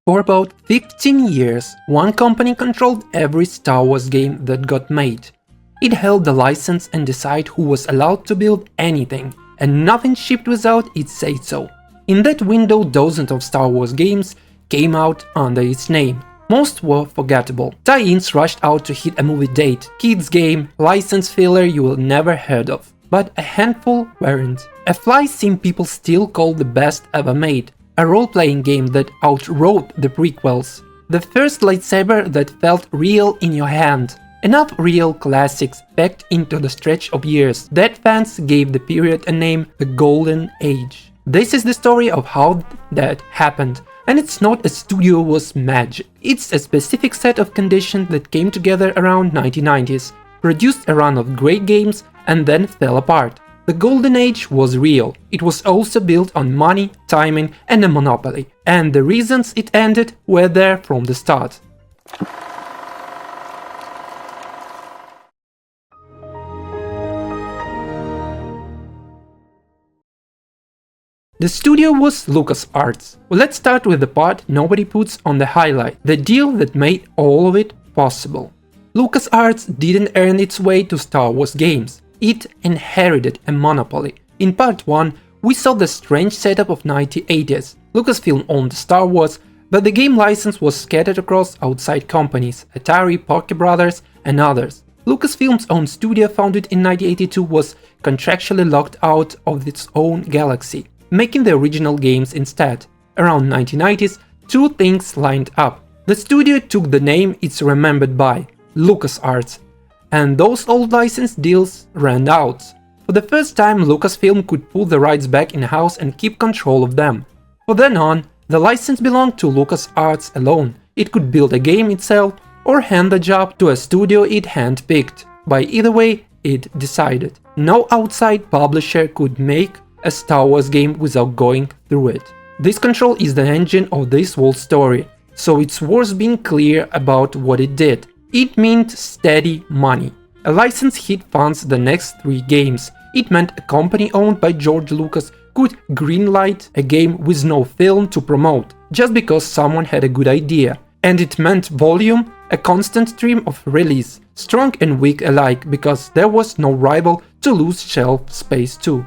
For about 15 years, one company controlled every Star Wars game that got made. It held the license and decided who was allowed to build anything, and nothing shipped without its say-so. In that window, dozens of Star Wars games came out under its name. Most were forgettable. Tie-ins rushed out to hit a movie date, kids game, license filler you will never heard of. But a handful weren't. A fly sim people still call the best ever made. A role-playing game that outwrote the prequels. The first lightsaber that felt real in your hand. Enough real classics packed into the stretch of years that fans gave the period a name, the Golden Age. This is the story of how that happened. And it's not a studio was magic. It's a specific set of conditions that came together around 1990s, produced a run of great games and then fell apart. The Golden Age was real. It was also built on money, timing and a monopoly. And the reasons it ended were there from the start. The studio was LucasArts. Well, let's start with the part nobody puts on the highlight, the deal that made all of it possible. LucasArts didn't earn its way to Star Wars games. It inherited a monopoly. In part 1, we saw the strange setup of 1980s. Lucasfilm owned Star Wars, but the game license was scattered across outside companies, Atari, Parker Brothers and others. Lucasfilm's own studio, founded in 1982, was contractually locked out of its own Galaxy, making the original games instead. Around 1990s, two things lined up. The studio took the name it's remembered by, LucasArts, and those old license deals ran out. For the first time, Lucasfilm could pull the rights back in-house and keep control of them. From then on, the license belonged to LucasArts alone. It could build a game itself or hand the job to a studio it handpicked. By either way, it decided. No outside publisher could make a Star Wars game without going through it. This control is the engine of this whole story, so it's worth being clear about what it did. It meant steady money. A license hit funds the next 3 games. It meant a company owned by George Lucas could greenlight a game with no film to promote, just because someone had a good idea. And it meant volume, a constant stream of release, strong and weak alike, because there was no rival to lose shelf space to.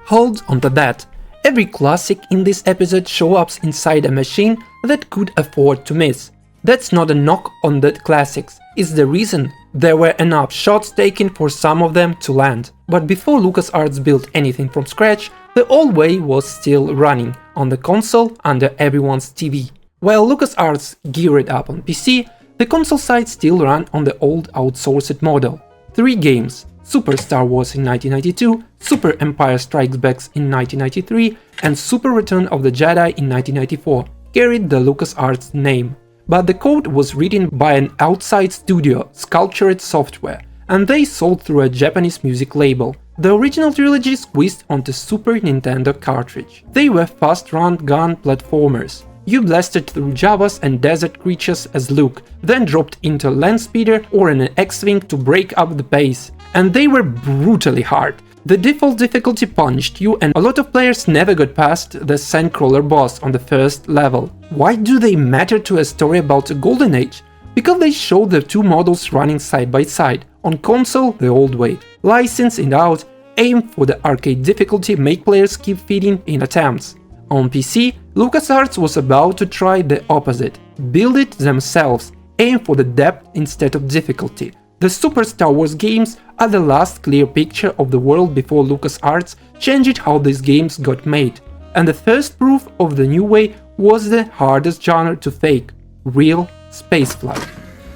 Hold on to that. Every classic in this episode shows up inside a machine that could afford to miss. That's not a knock on the classics, it's the reason there were enough shots taken for some of them to land. But before LucasArts built anything from scratch, the old way was still running on the console under everyone's TV. While LucasArts geared up on PC, the console side still ran on the old outsourced model. 3 games, Super Star Wars in 1992, Super Empire Strikes Back in 1993 and Super Return of the Jedi in 1994, carried the LucasArts name. But the code was written by an outside studio, Sculptured Software, and they sold through a Japanese music label. The original trilogy squeezed onto Super Nintendo cartridge. They were fast-run gun platformers. You blasted through Javas and desert creatures as Luke, then dropped into a land speeder or in an X-Wing to break up the pace. And they were brutally hard. The default difficulty punished you, and a lot of players never got past the Sandcrawler boss on the first level. Why do they matter to a story about a Golden Age? Because they show the 2 models running side by side. On console, the old way. License it out, aim for the arcade difficulty, make players keep feeding in attempts. On PC, LucasArts was about to try the opposite. Build it themselves, aim for the depth instead of difficulty. The Super Star Wars games are the last clear picture of the world before LucasArts changed how these games got made. And the first proof of the new way was the hardest genre to fake, real spaceflight.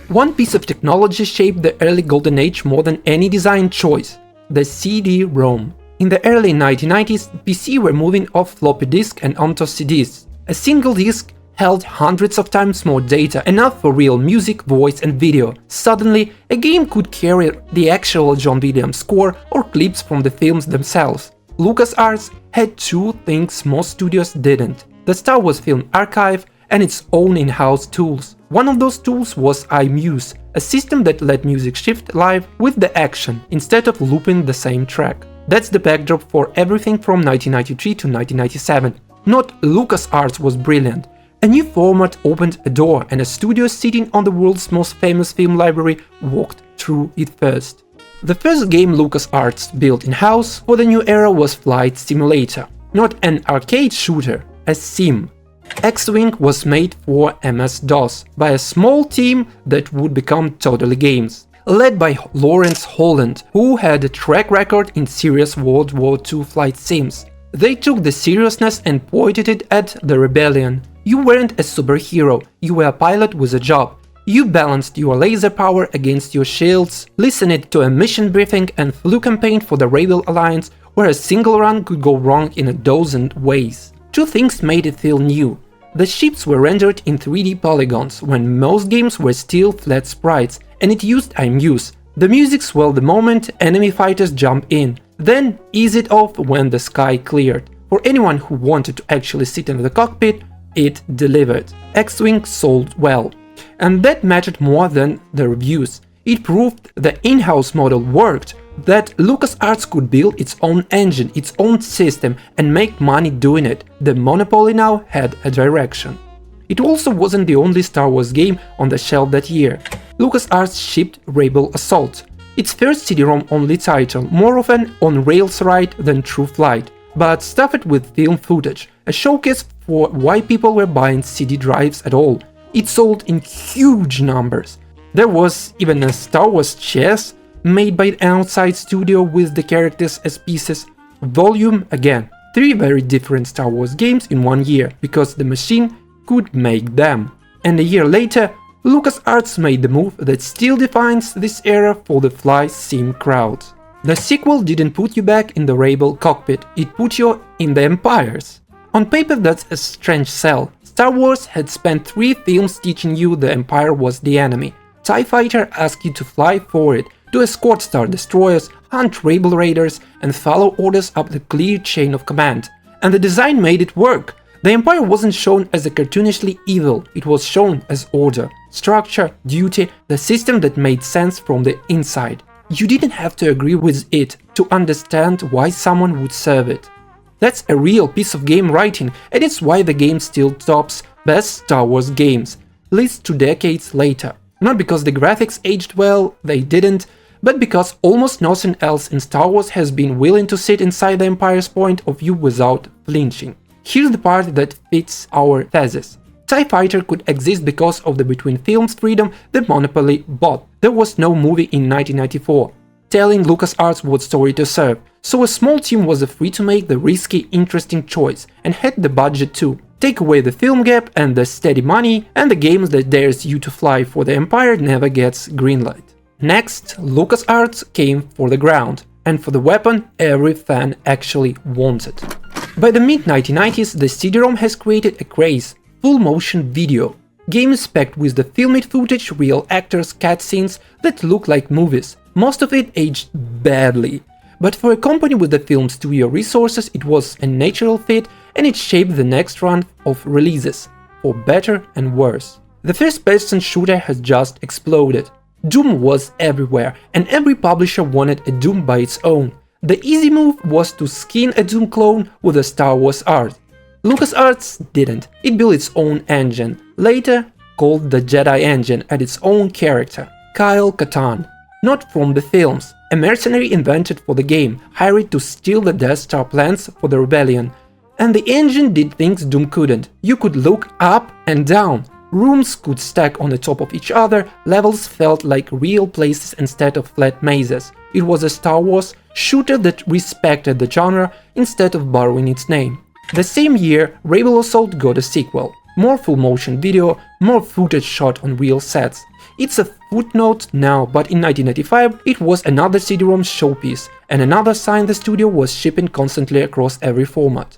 One piece of technology shaped the early Golden Age more than any design choice, the CD-ROM. In the early 1990s, PC were moving off floppy disk and onto CDs. A single disc held hundreds of times more data, enough for real music, voice and video. Suddenly, a game could carry the actual John Williams score or clips from the films themselves. LucasArts had 2 things most studios didn't: the Star Wars Film Archive and its own in-house tools. One of those tools was iMuse, a system that let music shift live with the action instead of looping the same track. That's the backdrop for everything from 1993 to 1997. Not LucasArts was brilliant, A new format opened a door, and a studio sitting on the world's most famous film library walked through it first. The first game LucasArts built in-house for the new era was Flight Simulator, not an arcade shooter, a sim. X-Wing was made for MS-DOS by a small team that would become Totally Games, led by Lawrence Holland, who had a track record in serious World War II flight sims. They took the seriousness and pointed it at the rebellion. You weren't a superhero, you were a pilot with a job. You balanced your laser power against your shields, listened to a mission briefing and flew campaign for the Rebel Alliance, where a single run could go wrong in a dozen ways. Two things made it feel new. The ships were rendered in 3D polygons, when most games were still flat sprites, and it used IMUs. The music swelled the moment enemy fighters jump in, then ease it off when the sky cleared. For anyone who wanted to actually sit in the cockpit, it delivered. X-Wing sold well. And that mattered more than the reviews. It proved the in-house model worked, that LucasArts could build its own engine, its own system, and make money doing it. The monopoly now had a direction. It also wasn't the only Star Wars game on the shelf that year. LucasArts shipped Rebel Assault, its first CD-ROM only title, more of an on-rails ride than true flight, but stuffed with film footage, a showcase for why people were buying CD drives at all. It sold in huge numbers. There was even a Star Wars chess made by an outside studio with the characters as pieces. Volume again. 3 very different Star Wars games in 1 year, because the machine could make them. And a year later, LucasArts made the move that still defines this era for the fly sim crowd. The sequel didn't put you back in the Rebel cockpit, it put you in the Empires. On paper that's a strange sell. Star Wars had spent 3 films teaching you the Empire was the enemy. TIE Fighter asked you to fly for it, to escort Star Destroyers, hunt Rebel Raiders, and follow orders up the clear chain of command. And the design made it work. The Empire wasn't shown as a cartoonishly evil, it was shown as order, structure, duty, the system that made sense from the inside. You didn't have to agree with it to understand why someone would serve it. That's a real piece of game writing, and it's why the game still tops best Star Wars games, at least 2 decades later. Not because the graphics aged well, they didn't, but because almost nothing else in Star Wars has been willing to sit inside the Empire's point of view without flinching. Here's the part that fits our thesis. TIE Fighter could exist because of the between films freedom the monopoly bought. There was no movie in 1994 telling LucasArts what story to serve, so a small team was free to make the risky, interesting choice, and had the budget too. Take away the film gap and the steady money, and the game that dares you to fly for the Empire never gets greenlight. Next, LucasArts came for the ground, and for the weapon every fan actually wanted. By the mid-1990s, the CD-ROM has created a craze, full motion video. Games packed with the filmed footage, real actors, cutscenes that look like movies. Most of it aged badly. But for a company with the film studio resources, it was a natural fit, and it shaped the next run of releases, for better and worse. The first-person shooter has just exploded. Doom was everywhere, and every publisher wanted a Doom by its own. The easy move was to skin a Doom clone with a Star Wars art. LucasArts didn't. It built its own engine, later called the Jedi engine, and its own character, Kyle Katarn. Not from the films, a mercenary invented for the game, hired to steal the Death Star plans for the rebellion. And the engine did things Doom couldn't. You could look up and down. Rooms could stack on the top of each other, levels felt like real places instead of flat mazes. It was a Star Wars shooter that respected the genre instead of borrowing its name. The same year, Rebel Assault got a sequel. More full motion video, more footage shot on real sets. It's a footnote now, but in 1995 it was another CD-ROM showpiece, and another sign the studio was shipping constantly across every format.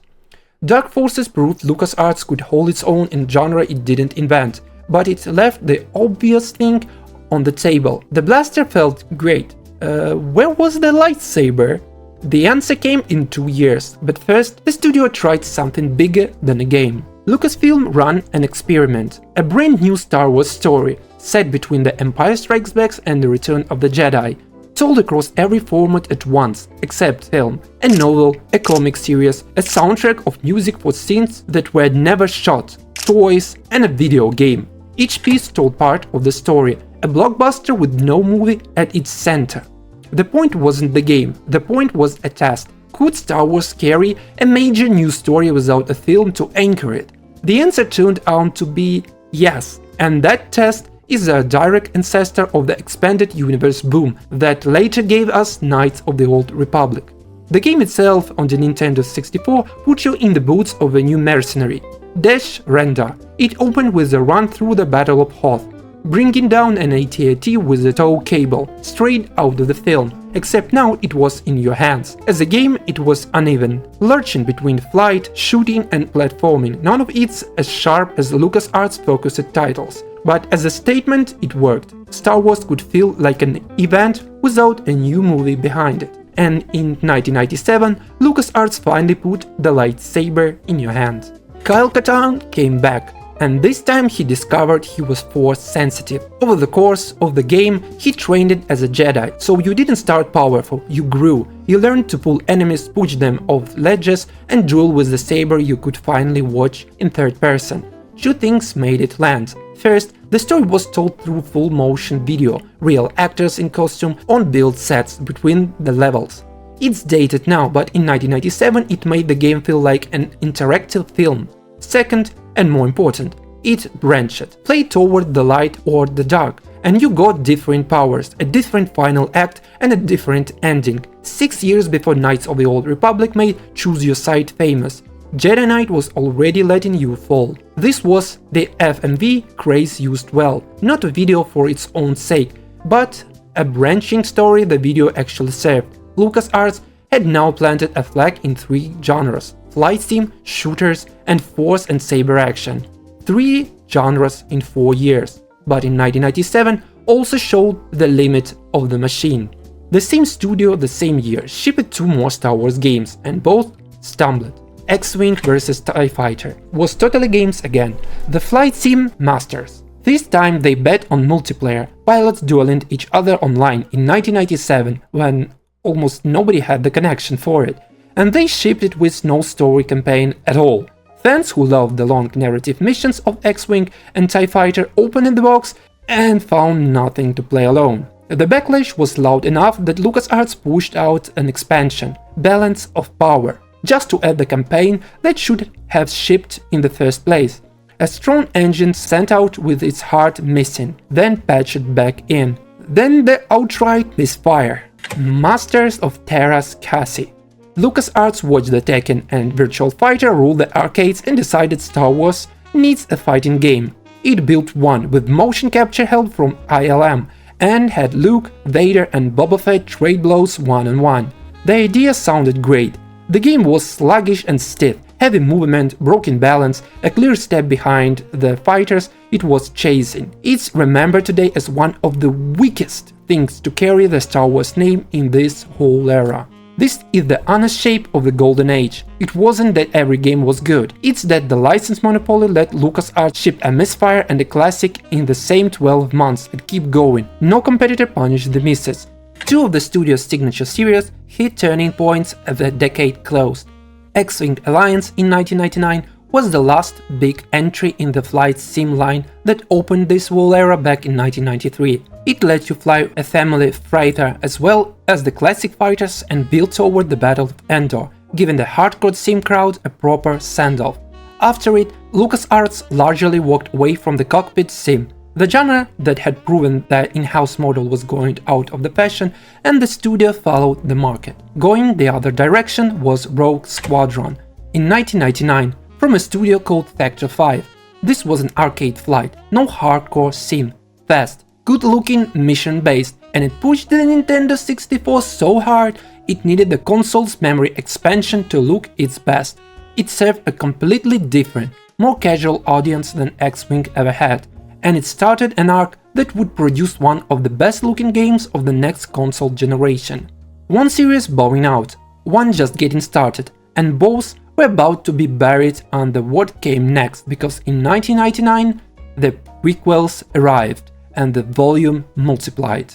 Dark Forces proved LucasArts could hold its own in genre it didn't invent, but it left the obvious thing on the table. The blaster felt great. Where was the lightsaber? The answer came in 2 years, but first the studio tried something bigger than a game. Lucasfilm ran an experiment, a brand new Star Wars story, set between The Empire Strikes Back and The Return of the Jedi, told across every format at once, except film, a novel, a comic series, a soundtrack of music for scenes that were never shot. toys, and a video game. Each piece told part of the story, a blockbuster with no movie at its center. The point wasn't the game, the point was a test. Could Star Wars carry a major new story without a film to anchor it? The answer turned out to be yes, and that test is a direct ancestor of the expanded universe boom that later gave us Knights of the Old Republic. The game itself on the Nintendo 64 put you in the boots of a new mercenary, Dash Rendar. It opened with a run through the Battle of Hoth, bringing down an AT-AT with a tow cable, straight out of the film, except now it was in your hands. As a game, it was uneven, lurching between flight, shooting and platforming, none of it's as sharp as LucasArts focused titles. But as a statement, it worked. Star Wars could feel like an event without a new movie behind it. And in 1997, LucasArts finally put the lightsaber in your hands. Kyle Katarn came back, and this time he discovered he was force sensitive. Over the course of the game, he trained it as a Jedi, so you didn't start powerful, you grew. You learned to pull enemies, push them off ledges, and duel with the saber you could finally watch in third person. Two things made it land. First, the story was told through full motion video, real actors in costume on build sets between the levels. It's dated now, but in 1997 it made the game feel like an interactive film. Second, and more important, it branched, played toward the light or the dark, and you got different powers, a different final act and a different ending. 6 years before Knights of the Old Republic made Choose Your Side famous, Jedi Knight was already letting you fall. This was the FMV craze used well, not a video for its own sake, but a branching story the video actually served. LucasArts had now planted a flag in 3 genres: flight sim, shooters, and force and saber action. 3 genres in 4 years, but in 1997 also showed the limit of the machine. The same studio the same year shipped 2 more Star Wars games, and both stumbled. X-Wing vs TIE Fighter was totally games again, the flight sim masters. This time they bet on multiplayer, pilots dueling each other online in 1997 when almost nobody had the connection for it, and they shipped it with no story campaign at all. Fans who loved the long narrative missions of X-Wing and TIE Fighter opened the box and found nothing to play alone. The backlash was loud enough that LucasArts pushed out an expansion, Balance of Power, just to add the campaign that should have shipped in the first place. A strong engine sent out with its heart missing, then patched back in. Then the outright misfire. Masters of Teräs Käsi. LucasArts watched the Tekken and Virtual Fighter rule the arcades and decided Star Wars needs a fighting game. It built one with motion capture help from ILM and had Luke, Vader and Boba Fett trade blows one-on-one. The idea sounded great. The game was sluggish and stiff, heavy movement, broken balance, a clear step behind the fighters it was chasing. It's remembered today as one of the weakest things to carry the Star Wars name in this whole era. This is the honest shape of the golden age. It wasn't that every game was good, it's that the license monopoly let LucasArts ship a misfire and a classic in the same 12 months and keep going. No competitor punished the misses. 2 of the studio's signature series hit turning points as the decade closed. X-Wing Alliance in 1999 was the last big entry in the flight sim line that opened this whole era back in 1993. It let you fly a family freighter as well as the classic fighters and build toward the Battle of Endor, giving the hardcore sim crowd a proper send-off. After it, LucasArts largely walked away from the cockpit sim, the genre that had proven that in-house model was going out of the fashion, and the studio followed the market. Going the other direction was Rogue Squadron in 1999 from a studio called Factor 5. This was an arcade flight, no hardcore sim, fast, good-looking, mission-based, and it pushed the Nintendo 64 so hard it needed the console's memory expansion to look its best. It served a completely different, more casual audience than X-Wing ever had, and it started an arc that would produce one of the best-looking games of the next console generation. One series bowing out, one just getting started, and both were about to be buried under what came next, because in 1999 the prequels arrived and the volume multiplied.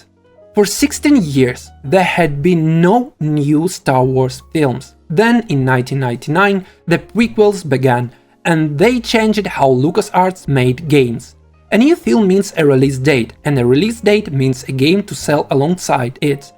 For 16 years there had been no new Star Wars films. Then in 1999 the prequels began, and they changed how LucasArts made games. A new film means a release date, and a release date means a game to sell alongside it.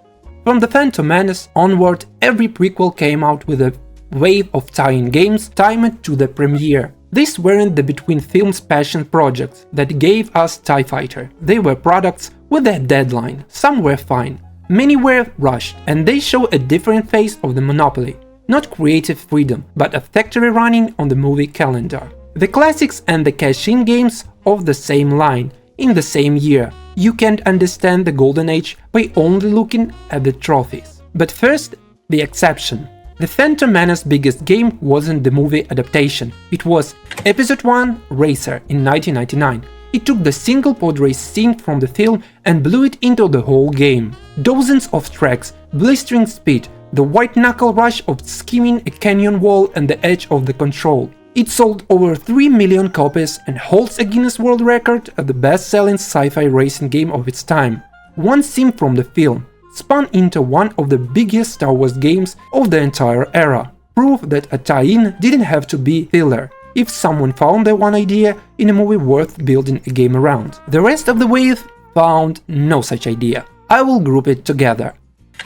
From The Phantom Menace onward, every prequel came out with a wave of tie-in games timed to the premiere. These weren't the between films passion projects that gave us TIE Fighter. They were products with a deadline. Some were fine, many were rushed, and they show a different phase of the monopoly. Not creative freedom, but a factory running on the movie calendar. The classics and the cash-in games of the same line, in the same year. You can't understand the golden age by only looking at the trophies. But first, the exception. The Phantom Menace's biggest game wasn't the movie adaptation, it was Episode 1 Racer in 1999. It took the single pod race scene from the film and blew it into the whole game. Dozens of tracks, blistering speed, the white-knuckle rush of skimming a canyon wall and the edge of the control. It sold over 3 million copies and holds a Guinness World Record as the best-selling sci-fi racing game of its time. One scene from the film spun into one of the biggest Star Wars games of the entire era. Proof that a tie-in didn't have to be filler, if someone found the one idea in a movie worth building a game around. The rest of the wave found no such idea. I will group it together.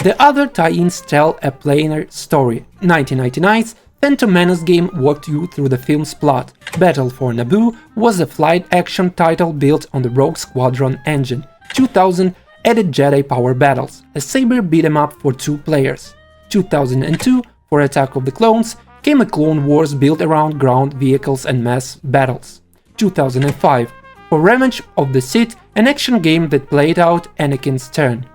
The other tie-ins tell a plainer story. 1999's Phantom Menace game walked you through the film's plot. Battle for Naboo was a flight action title built on the Rogue Squadron engine. 2000 added Jedi Power Battles, a saber beat-em-up for 2 players. 2002, for Attack of the Clones, came a Clone Wars built around ground vehicles and mass battles. 2005, for Revenge of the Sith, an action game that played out Anakin's turn.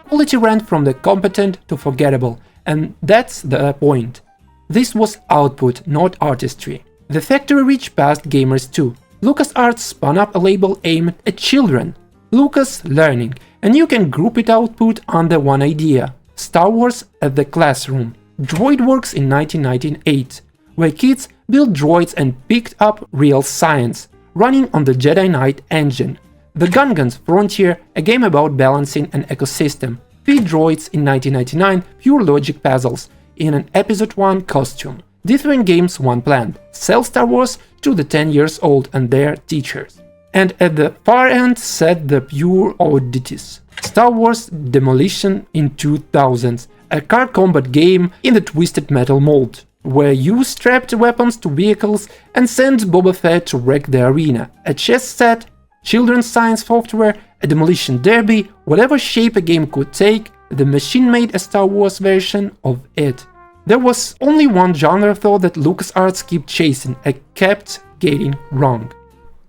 Quality ran from the competent to forgettable, and that's the point. This was output, not artistry. The factory reached past gamers too. LucasArts spun up a label aimed at children, Lucas Learning, and you can group it output under one idea: Star Wars at the Classroom. DroidWorks in 1998, where kids built droids and picked up real science, running on the Jedi Knight engine. The Gungans Frontier, a game about balancing an ecosystem. Feed Droids in 1999, pure logic puzzles, in an Episode 1 costume. Different games one planned, sell Star Wars to the 10 years old and their teachers. And at the far end sat the pure oddities. Star Wars Demolition in 2000s, a car combat game in the Twisted Metal mold, where you strapped weapons to vehicles and sent Boba Fett to wreck the arena. A chess set, children's science software, a demolition derby, whatever shape a game could take, the machine made a Star Wars version of it. There was only one genre though that LucasArts kept chasing and kept getting wrong.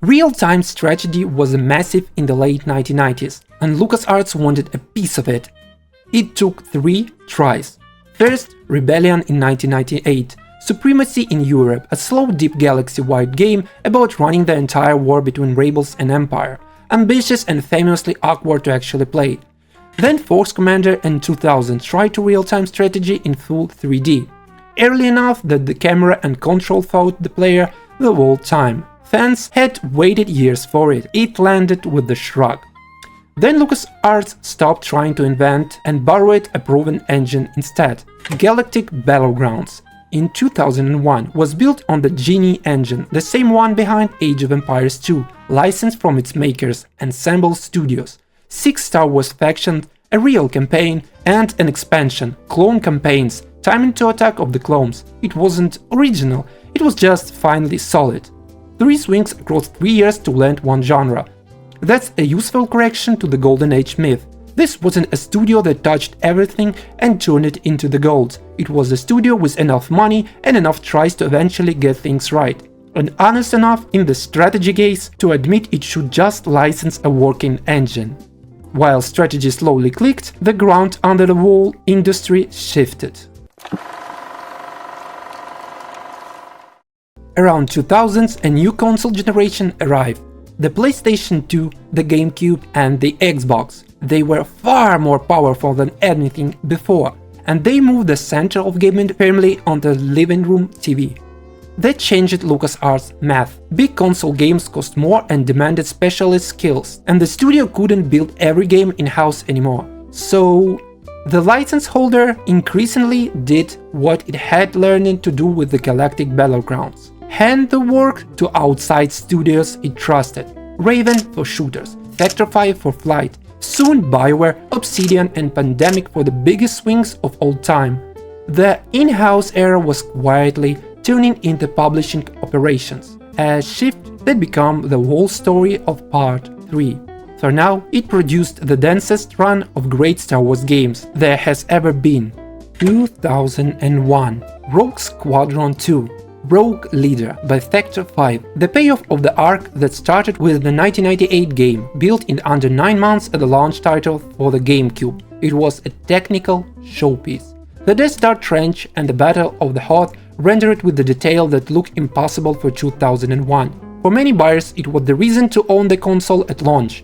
Real-time strategy was massive in the late 1990s, and LucasArts wanted a piece of it. It took 3 tries. First, Rebellion in 1998, Supremacy in Europe, a slow deep galaxy-wide game about running the entire war between rebels and empire, ambitious and famously awkward to actually play. Then Force Commander in 2000 tried to real-time strategy in full 3D, early enough that the camera and control fought the player the whole time. Fans had waited years for it, it landed with the shrug. Then LucasArts stopped trying to invent and borrowed a proven engine instead. Galactic Battlegrounds in 2001 was built on the Genie engine, the same one behind Age of Empires 2, licensed from its makers, Ensemble Studios. 6 Star Wars factions, a real campaign, and an expansion, Clone Campaigns, timed to Attack of the Clones. It wasn't original, it was just finally solid. 3 swings across 3 years to land one genre. That's a useful correction to the Golden Age myth. This wasn't a studio that touched everything and turned it into the gold. It was a studio with enough money and enough tries to eventually get things right, and honest enough in the strategy case to admit it should just license a working engine. While strategy slowly clicked, the ground under the whole industry shifted. Around 2000s, a new console generation arrived. The PlayStation 2, the GameCube and the Xbox. They were far more powerful than anything before, and they moved the center of gaming firmly on the living room TV. That changed LucasArts' math. Big console games cost more and demanded specialist skills, and the studio couldn't build every game in-house anymore. So the license holder increasingly did what it had learned to do with the Galactic Battlegrounds. hand the work to outside studios it trusted: Raven for shooters, Factor 5 for flight, soon BioWare, Obsidian and Pandemic for the biggest swings of all time. The in-house era was quietly turning into publishing operations, a shift that became the whole story of Part 3. For now, it produced the densest run of great Star Wars games there has ever been. 2001 Rogue Squadron 2 Rogue Leader by Factor 5, the payoff of the arc that started with the 1998 game, built in under 9 months as the launch title for the GameCube. It was a technical showpiece. The Death Star Trench and the Battle of the Hoth rendered with the detail that looked impossible for 2001. For many buyers, it was the reason to own the console at launch.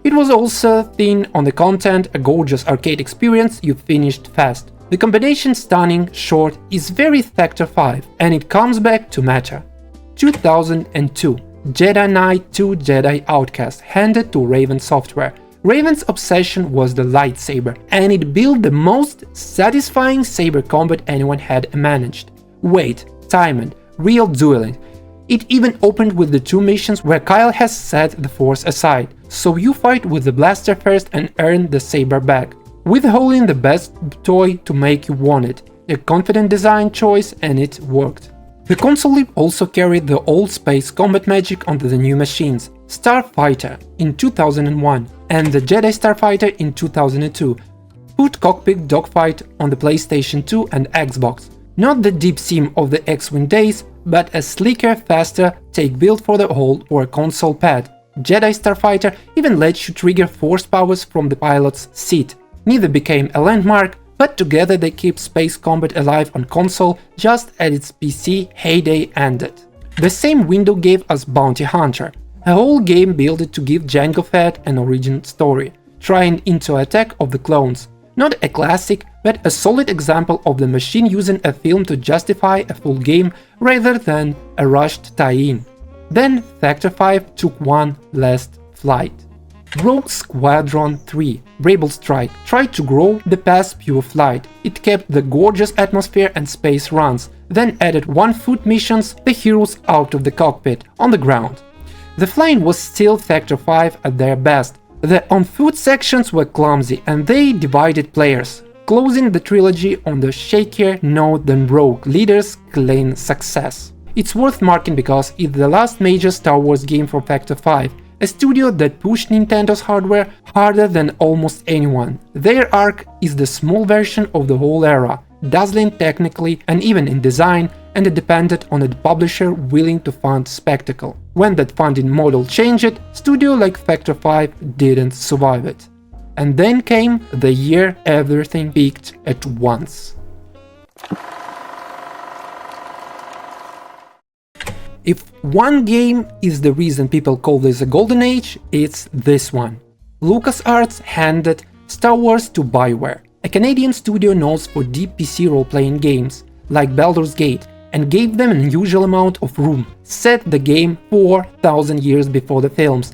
It was also thin on the content, a gorgeous arcade experience you finished fast. The combination stunning, short, is very Factor 5, and it comes back to matter. 2002 Jedi Knight 2 Jedi Outcast, handed to Raven Software. Raven's obsession was the lightsaber, and it built the most satisfying saber combat anyone had managed. Weight, timed, real dueling. It even opened with the 2 missions where Kyle has set the Force aside, so you fight with the blaster first and earn the saber back, withholding the best toy to make you want it. A confident design choice, and it worked. The console also carried the old space combat magic onto the new machines. Starfighter in 2001 and the Jedi Starfighter in 2002 put cockpit dogfight on the PlayStation 2 and Xbox. Not the deep sim of the X-Wing days, but a slicker, faster take built for the hold or a console pad. Jedi Starfighter even lets you trigger force powers from the pilot's seat. Neither became a landmark, but together they keep space combat alive on console just as its PC heyday ended. The same window gave us Bounty Hunter, a whole game built to give Jango Fett an origin story, trying into Attack of the Clones. Not a classic, but a solid example of the machine using a film to justify a full game rather than a rushed tie-in. Then Factor 5 took one last flight. Rogue Squadron 3 Rebel Strike tried to grow the past pure flight. It kept the gorgeous atmosphere and space runs, then added one-foot missions, the heroes out of the cockpit, on the ground. The flying was still Factor 5 at their best. The on-foot sections were clumsy and they divided players, closing the trilogy on the shakier note than Rogue Leader's claimed success. It's worth marking because it's the last major Star Wars game from Factor 5, a studio that pushed Nintendo's hardware harder than almost anyone. Their arc is the small version of the whole era, dazzling technically and even in design, and it depended on a publisher willing to fund spectacle. When that funding model changed, studio like Factor 5 didn't survive it. And then came the year everything peaked at once. If one game is the reason people call this a golden age, it's this one. LucasArts handed Star Wars to BioWare, a Canadian studio known for deep PC role-playing games, like Baldur's Gate, and gave them an unusual amount of room, set the game 4,000 years before the films,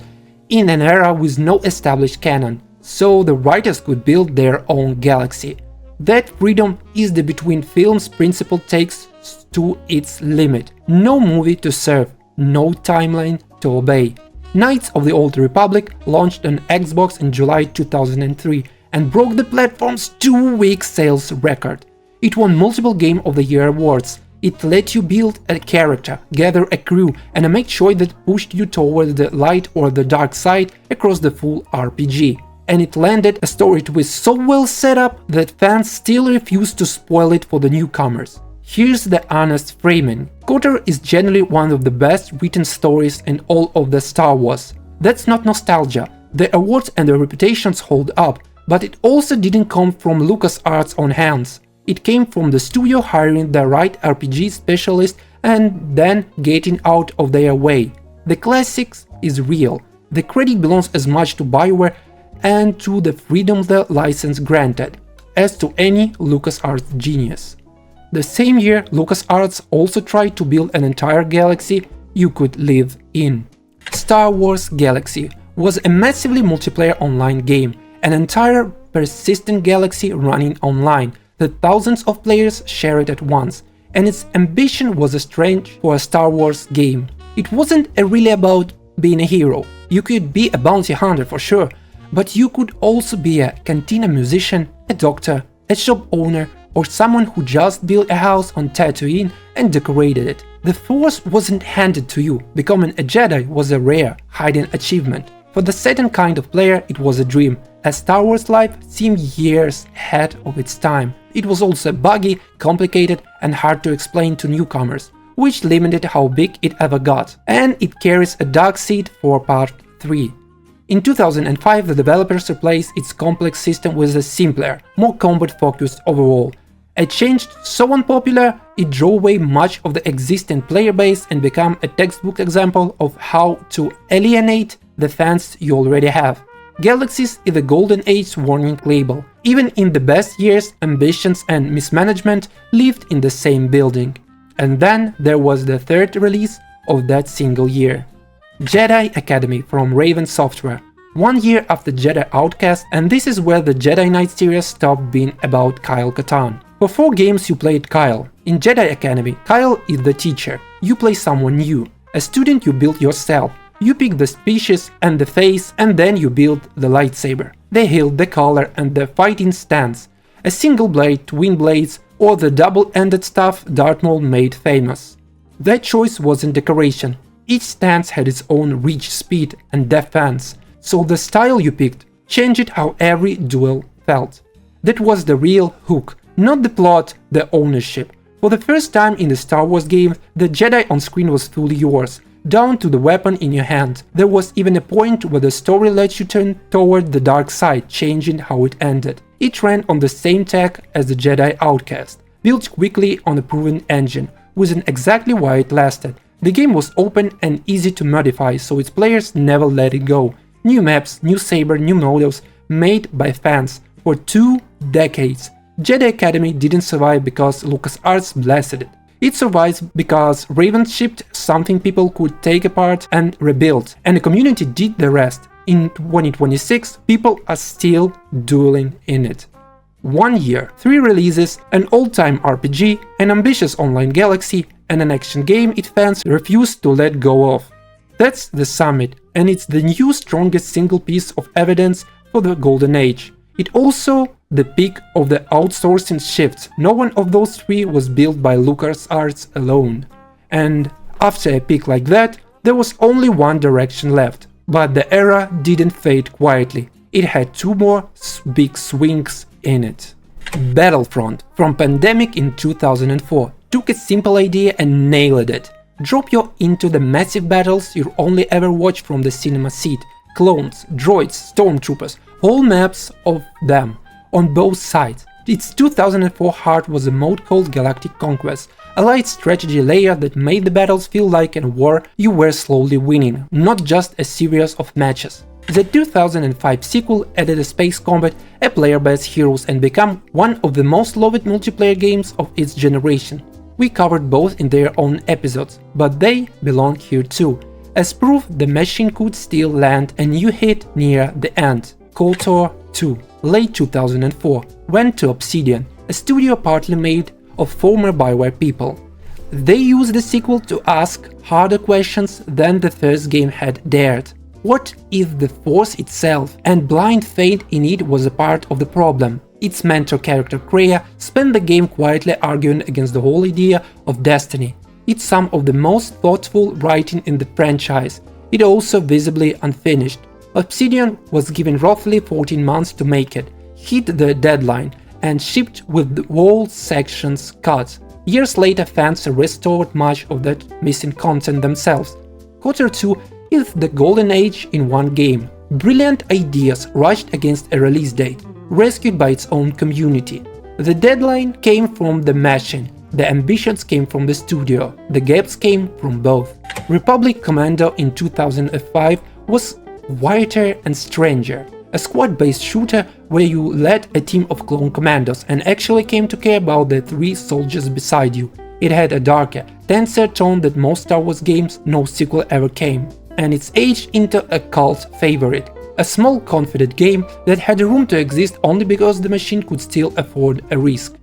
in an era with no established canon, so the writers could build their own galaxy. That freedom is the between films principle takes to its limit. No movie to serve, no timeline to obey. Knights of the Old Republic launched on Xbox in July 2003 and broke the platform's 2-week sales record. It won multiple Game of the Year awards. It let you build a character, gather a crew, and make choice that pushed you toward the light or the dark side across the full RPG. And it landed a story twist so well set up that fans still refuse to spoil it for the newcomers. Here's the honest framing. KOTOR is generally one of the best written stories in all of the Star Wars. That's not nostalgia. The awards and the reputations hold up, but it also didn't come from LucasArts' own hands. It came from the studio hiring the right RPG specialist and then getting out of their way. The classics is real. The credit belongs as much to BioWare and to the freedom the license granted, as to any LucasArts genius. The same year, LucasArts also tried to build an entire galaxy you could live in. Star Wars Galaxy was a massively multiplayer online game, an entire persistent galaxy running online that thousands of players shared at once. and its ambition was strange for a Star Wars game. It wasn't really about being a hero. You could be a bounty hunter for sure, but you could also be a cantina musician, a doctor, a shop owner, or someone who just built a house on Tatooine and decorated it. The Force wasn't handed to you. Becoming a Jedi was a rare, hidden achievement. For the certain kind of player, it was a dream. As Star Wars life seemed years ahead of its time. It was also buggy, complicated, and hard to explain to newcomers, which limited how big it ever got. And it carries a dark seed for Part 3. In 2005, the developers replaced its complex system with a simpler, more combat-focused overhaul. A change so unpopular, it drew away much of the existing player base and became a textbook example of how to alienate the fans you already have. Galaxies is the golden age warning label. Even in the best years, ambitions and mismanagement lived in the same building. And then there was the third release of that single year. Jedi Academy from Raven Software. 1 year after Jedi Outcast, and this is where the Jedi Knight series stopped being about Kyle Katarn. For 4 games you played Kyle. In Jedi Academy, Kyle is the teacher. You play someone new. A student you build yourself. You pick the species and the face, and then you build the lightsaber, the hilt, the color, and the fighting stance. A single blade, twin blades, or the double-ended stuff Darth Maul made famous. That choice wasn't decoration. Each stance had its own reach, speed, and defense, so the style you picked changed how every duel felt. That was the real hook, not the plot, the ownership. For the first time in the Star Wars game, the Jedi on screen was fully yours, down to the weapon in your hand. There was even a point where the story let you turn toward the dark side, changing how it ended. It ran on the same tech as the Jedi Outcast, built quickly on a proven engine, wasn't exactly why it lasted. The game was open and easy to modify, so its players never let it go. New maps, new saber, new models, made by fans for 2 decades. Jedi Academy didn't survive because LucasArts blessed it. It survives because Raven shipped something people could take apart and rebuild, and the community did the rest. In 2026, people are still dueling in it. 1 year, 3 releases, an old-time RPG, an ambitious online galaxy, and an action game its fans refuse to let go of. That's the summit, and it's the new strongest single piece of evidence for the Golden Age. It also the peak of the outsourcing shift. No one of those 3 was built by LucasArts alone. And after a peak like that, there was only one direction left. But the era didn't fade quietly. It had 2 more big swings in it. Battlefront from Pandemic in 2004 took a simple idea and nailed it. Drop you into the massive battles you only ever watched from the cinema seat. Clones, droids, stormtroopers, whole maps of them on both sides. Its 2004 heart was a mode called Galactic Conquest, a light strategy layer that made the battles feel like a war you were slowly winning, not just a series of matches. The 2005 sequel added a space combat, a player-based heroes, and became one of the most loved multiplayer games of its generation. We covered both in their own episodes, but they belong here too. As proof, the machine could still land a new hit near the end. KOTOR 2, late 2004, went to Obsidian, a studio partly made of former BioWare people. They used the sequel to ask harder questions than the first game had dared. What if the Force itself and blind faith in it was a part of the problem? Its mentor character Kreia spent the game quietly arguing against the whole idea of destiny. It's some of the most thoughtful writing in the franchise. It also visibly unfinished. Obsidian was given roughly 14 months to make it, hit the deadline, and shipped with the whole sections cut. Years later, fans restored much of that missing content themselves. KOTOR 2 is the golden age in one game. Brilliant ideas rushed against a release date, rescued by its own community. The deadline came from the machine, the ambitions came from the studio, the gaps came from both. Republic Commando in 2005 was quieter and stranger, a squad-based shooter where you led a team of clone commandos and actually came to care about the 3 soldiers beside you. It had a darker, tenser tone that most Star Wars games no sequel ever came, and it's aged into a cult favorite. A small, confident game that had room to exist only because the machine could still afford a risk.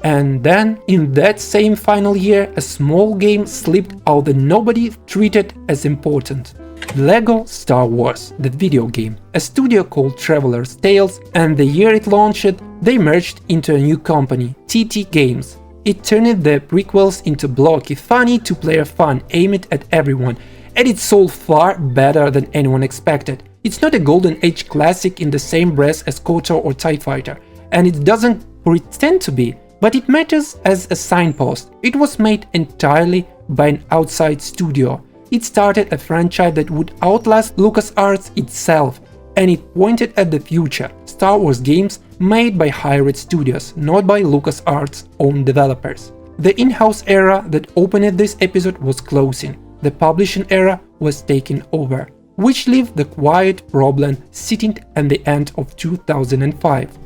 And then, in that same final year, a small game slipped out that nobody treated as important. LEGO Star Wars, the video game, a studio called Traveler's Tales, and the year it launched, they merged into a new company, TT Games. It turned the prequels into blocky, funny two-player fun aimed at everyone, and it sold far better than anyone expected. It's not a Golden Age classic in the same breath as KOTOR or TIE Fighter, and it doesn't pretend to be, but it matters as a signpost. It was made entirely by an outside studio. It started a franchise that would outlast LucasArts itself, and it pointed at the future, Star Wars games made by hired studios, not by LucasArts' own developers. The in-house era that opened this episode was closing, the publishing era was taken over, which left the quiet problem sitting at the end of 2005.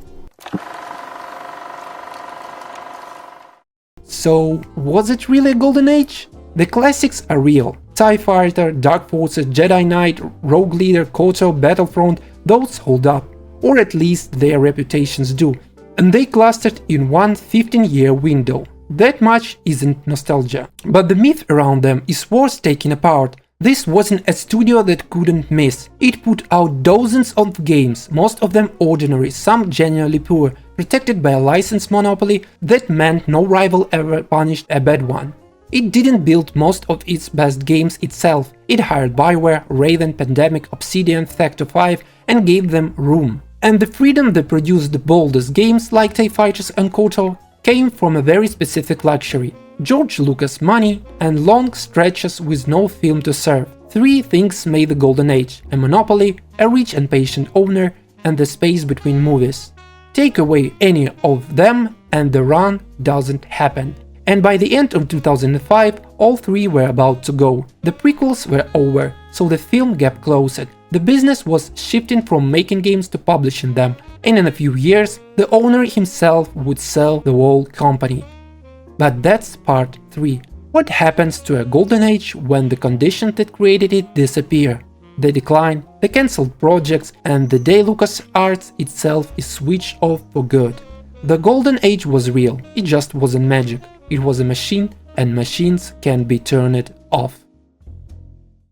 So, was it really a golden age? The classics are real. TIE Fighter, Dark Forces, Jedi Knight, Rogue Leader, KOTOR, Battlefront, those hold up, or at least their reputations do, and they clustered in one 15-year window. That much isn't nostalgia, but the myth around them is worth taking apart. This wasn't a studio that couldn't miss. It put out dozens of games, most of them ordinary, some genuinely poor, protected by a license monopoly that meant no rival ever punished a bad one. It didn't build most of its best games itself. It hired BioWare, Raven, Pandemic, Obsidian, Factor 5 and gave them room. And the freedom that produced the boldest games like TIE Fighters and KOTOR came from a very specific luxury: George Lucas money and long stretches with no film to serve. Three things made the golden age: a monopoly, a rich and patient owner, and the space between movies. Take away any of them and the run doesn't happen. And by the end of 2005, all three were about to go. The prequels were over, so the film gap closed. The business was shifting from making games to publishing them, and in a few years, the owner himself would sell the whole company. But that's part 3. What happens to a golden age when the conditions that created it disappear? The decline, the cancelled projects, and the day LucasArts itself is switched off for good. The golden age was real, it just wasn't magic. It was a machine, and machines can be turned off.